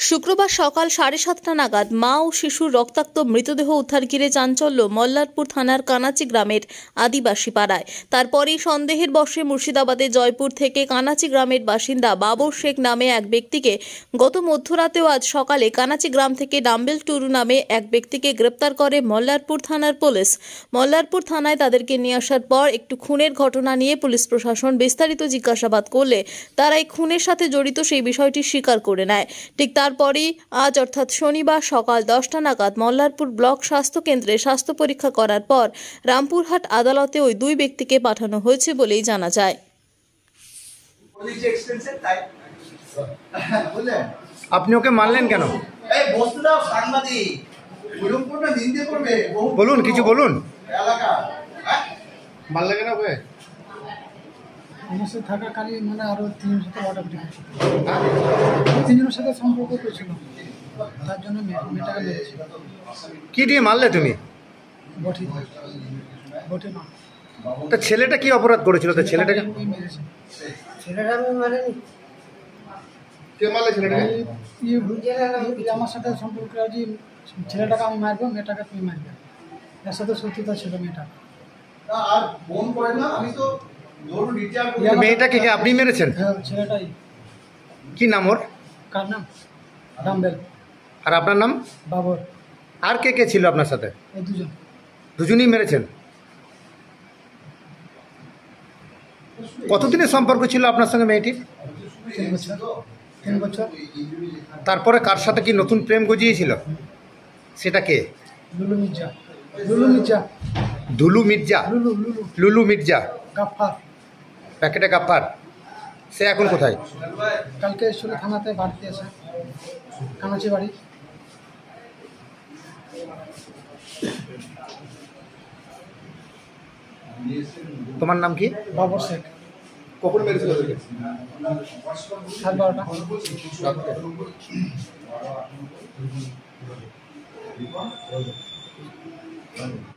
শুক্রবার সকাল 7:30টা নাগাদ মা ও শিশুর রক্তাক্ত মৃতদেহ উদ্ধার ঘিরে চাঞ্চল্য মল্লারপুর থানার কানাচি গ্রামের আদিবাসী পাড়ায়। তারপরেই সন্দেহের বশে মুর্শিদাবাদের জয়পুর থেকে কানাচি গ্রামের বাসিন্দা বাবর শেখ নামে এক ব্যক্তিকে গত মধ্যরাতেও আজ সকালে কানাচি গ্রাম থেকে ডাম্বেল টুরু নামে এক ব্যক্তিকে গ্রেপ্তার করে মল্লারপুর থানার পুলিশ। মল্লারপুর থানায় তাদেরকে নিয়ে আসার পর একটু খুনের ঘটনা নিয়ে পুলিশ প্রশাসন বিস্তারিত জিজ্ঞাসাবাদ করলে তারা এই খুনের সাথে জড়িত সেই বিষয়টি স্বীকার করে নেয়। ঠিক তারপরই আজ অর্থাৎ শনিবার সকাল 10টা নাগাদ মল্লারপুর ব্লক স্বাস্থ্য কেন্দ্রে স্বাস্থ্য পরীক্ষা করার পর রামপুরহাট আদালতে ওই দুই ব্যক্তিকে পাঠানো হয়েছে বলেই জানা যায়। আপনি ওকে মারলেন কেন? বলুন, কিছু বলুন। মারলে কেন ওকে? আমার সাথে থাকাকালীন মানে আরো তিনজনের সাথে ওয়াটাপটি হয়েছিল, তিনজনের সাথে সম্পর্ক করেছিল, তার জন্য মেয়েটাকে মেরেছি। কি দিয়ে মারলে তুমি? বটি বটি না, তা ছেলেটা কি অপরাধ করেছিল? তা ছেলেটাকে মেরেছে। ছেলেটা আমি মানে কে মারলে ছেলেটাকে? আমার সাথে সম্পর্ক আছে, ছেলেটাকে আমি মারবো, মেয়েটাকে তুমি মারবে, এর সাথে সত্যতা ছিল মেয়েটা। আর ফোন করে না, আমি তো মেয়েটাকে কে আপনি মেরেছেন? হ্যাঁ, ছেলেটাই। কি নাম ওর? কার নাম? ডাম্বেল। আর আপনার নাম? বাবর। আর কে কে ছিল আপনার সাথে? এই দুজন। দুজনই মেরেছেন? কতদিনের সম্পর্ক ছিল আপনার সঙ্গে মেয়েটির? 3 বছর। 3 বছর। তারপরে কার সাথে কি নতুন প্রেম গজিয়েছিল? সেটা কে? লুলু মির্জা। লুলু মির্জা। দুলু মির্জা? লুলু লুলু লুলু মির্জা, গাফফার। প্যাকেটে গাপ্পার। সে এখন কোথায়? কালকে এসেছিল থানাতে, বাড়িতে এসে, কানাচি বাড়ি। তোমার নাম কি? বাবর শেখ। কখন মেরেছিল? 12:30।